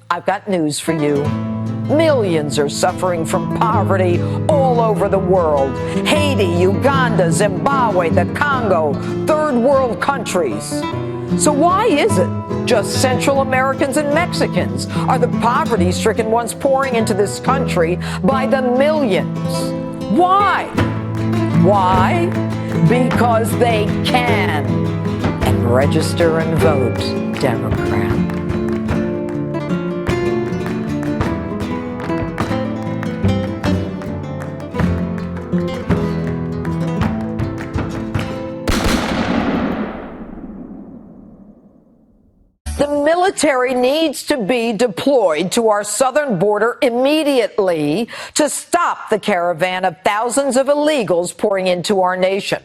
I've got news for you. Millions are suffering from poverty all over the world. Haiti, Uganda, Zimbabwe, the Congo, third world countries. So why is it just Central Americans and Mexicans are the poverty-stricken ones pouring into this country by the millions? Why? Why? Because they can. And register and vote Democrat. The military needs to be deployed to our southern border immediately to stop the caravan of thousands of illegals pouring into our nation.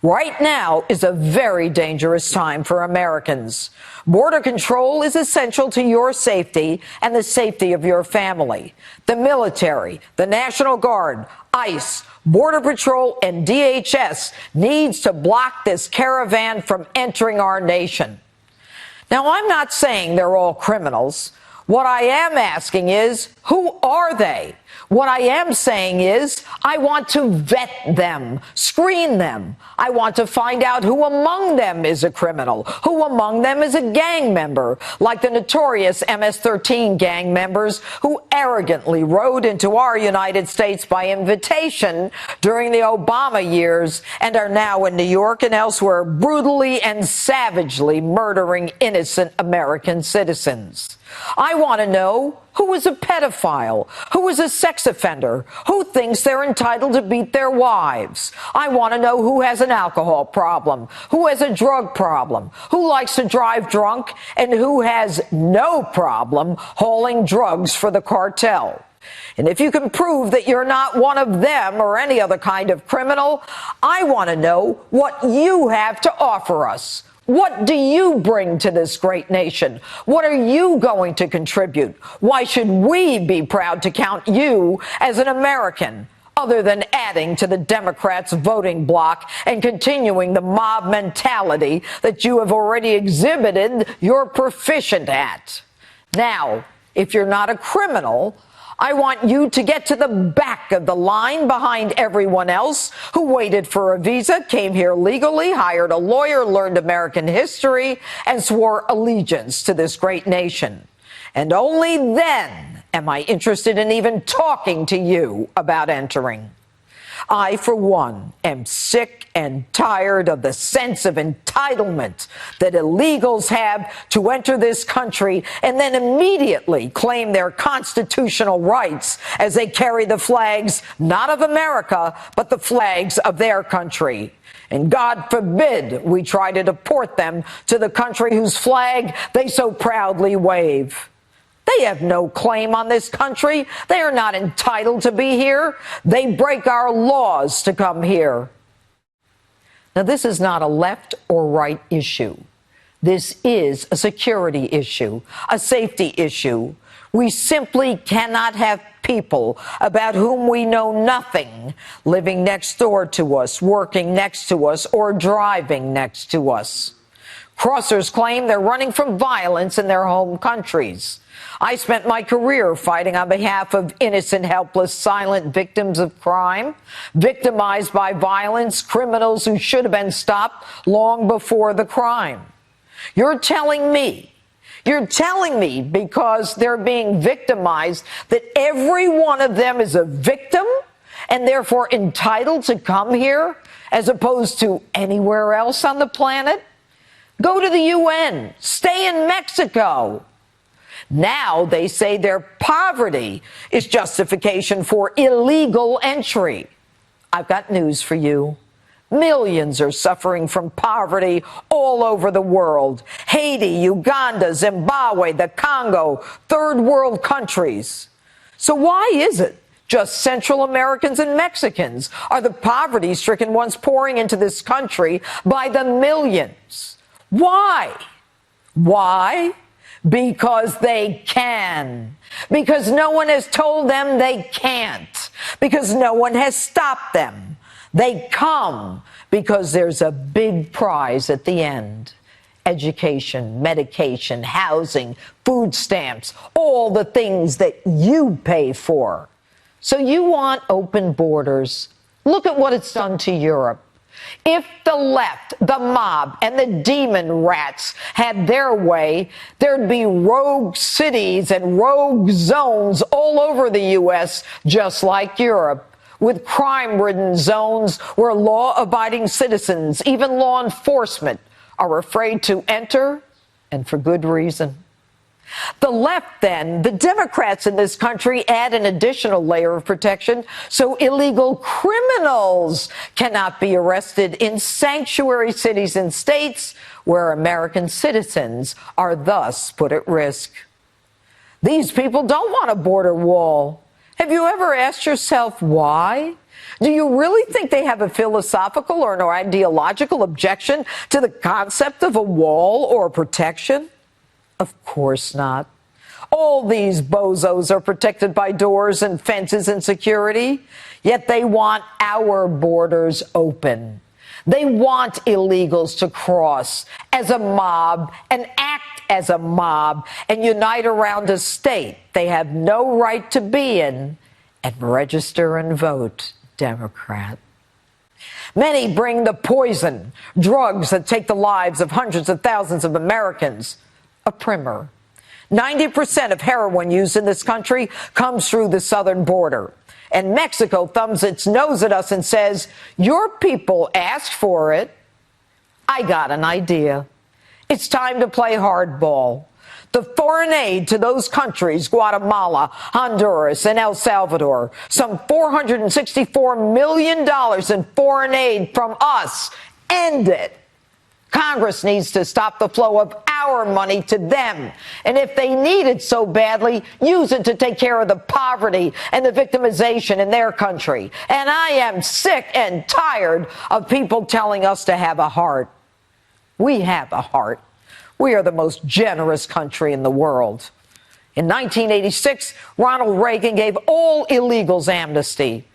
Right now is a very dangerous time for Americans. Border control is essential to your safety and the safety of your family. The military, the National Guard, ICE, Border Patrol, and DHS needs to block this caravan from entering our nation. Now, I'm not saying they're all criminals. What I am asking is, who are they? What I am saying is, I want to vet them, screen them. I want to find out who among them is a criminal, who among them is a gang member, like the notorious MS-13 gang members who arrogantly rode into our United States by invitation during the Obama years and are now in New York and elsewhere brutally and savagely murdering innocent American citizens. I want to know who is a pedophile, who is a sex offender, who thinks they're entitled to beat their wives. I want to know who has an alcohol problem, who has a drug problem, who likes to drive drunk, and who has no problem hauling drugs for the cartel. And if you can prove that you're not one of them or any other kind of criminal, I want to know what you have to offer us. What do you bring to this great nation? What are you going to contribute? Why should we be proud to count you as an American, other than adding to the Democrats' voting bloc and continuing the mob mentality that you have already exhibited you're proficient at? Now, if you're not a criminal, I want you to get to the back of the line behind everyone else who waited for a visa, came here legally, hired a lawyer, learned American history, and swore allegiance to this great nation. And only then am I interested in even talking to you about entering. I, for one, am sick and tired of the sense of entitlement that illegals have to enter this country and then immediately claim their constitutional rights as they carry the flags not of America, but the flags of their country. And God forbid we try to deport them to the country whose flag they so proudly wave. They have no claim on this country. They are not entitled to be here. They break our laws to come here. Now, this is not a left or right issue. This is a security issue, a safety issue. We simply cannot have people about whom we know nothing living next door to us, working next to us, or driving next to us. Crossers claim they're running from violence in their home countries. I spent my career fighting on behalf of innocent, helpless, silent victims of crime, victimized by violence, criminals who should have been stopped long before the crime. You're telling me because they're being victimized that every one of them is a victim and therefore entitled to come here as opposed to anywhere else on the planet? Go to the UN. Stay in Mexico. Now they say their poverty is justification for illegal entry. I've got news for you. Millions are suffering from poverty all over the world. Haiti, Uganda, Zimbabwe, the Congo, third world countries. So why is it just Central Americans and Mexicans are the poverty-stricken ones pouring into this country by the millions? Why? Why? Because they can. Because no one has told them they can't. Because no one has stopped them. They come because there's a big prize at the end. Education, medication, housing, food stamps, all the things that you pay for. So you want open borders. Look at what it's done to Europe. If the left, the mob, and the demon rats had their way, there'd be rogue cities and rogue zones all over the U.S., just like Europe, with crime-ridden zones where law-abiding citizens, even law enforcement, are afraid to enter, and for good reason. The left, then, the Democrats in this country add an additional layer of protection so illegal criminals cannot be arrested in sanctuary cities and states where American citizens are thus put at risk. These people don't want a border wall. Have you ever asked yourself why? Do you really think they have a philosophical or an ideological objection to the concept of a wall or protection? Of course not. All these bozos are protected by doors and fences and security, yet they want our borders open. They want illegals to cross as a mob and act as a mob and unite around a state they have no right to be in and register and vote Democrat. Many bring the poison, drugs that take the lives of hundreds of thousands of Americans. A primer. 90% of heroin used in this country comes through the southern border. And Mexico thumbs its nose at us and says, your people asked for it. I got an idea. It's time to play hardball. The foreign aid to those countries, Guatemala, Honduras, and El Salvador, some $464 million in foreign aid from us, end it. Congress needs to stop the flow of our money to them. And if they need it so badly, use it to take care of the poverty and the victimization in their country. And I am sick and tired of people telling us to have a heart. We have a heart. We are the most generous country in the world. In 1986, Ronald Reagan gave all illegals amnesty.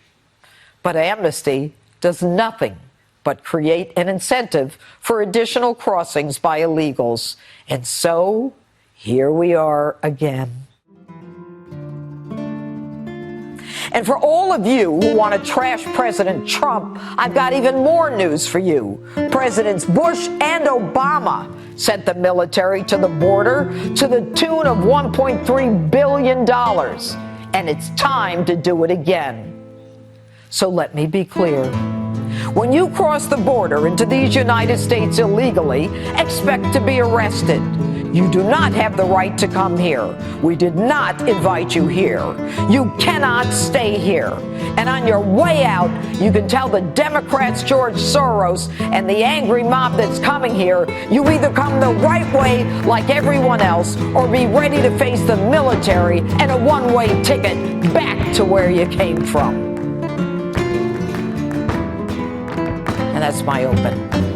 But amnesty does nothing but create an incentive for additional crossings by illegals. And so, here we are again. And for all of you who want to trash President Trump, I've got even more news for you. Presidents Bush and Obama sent the military to the border to the tune of $1.3 billion. And it's time to do it again. So let me be clear. When you cross the border into these United States illegally, expect to be arrested. You do not have the right to come here. We did not invite you here. You cannot stay here. And on your way out, you can tell the Democrats, George Soros, and the angry mob that's coming here, you either come the right way like everyone else, or be ready to face the military and a one-way ticket back to where you came from. And that's my open.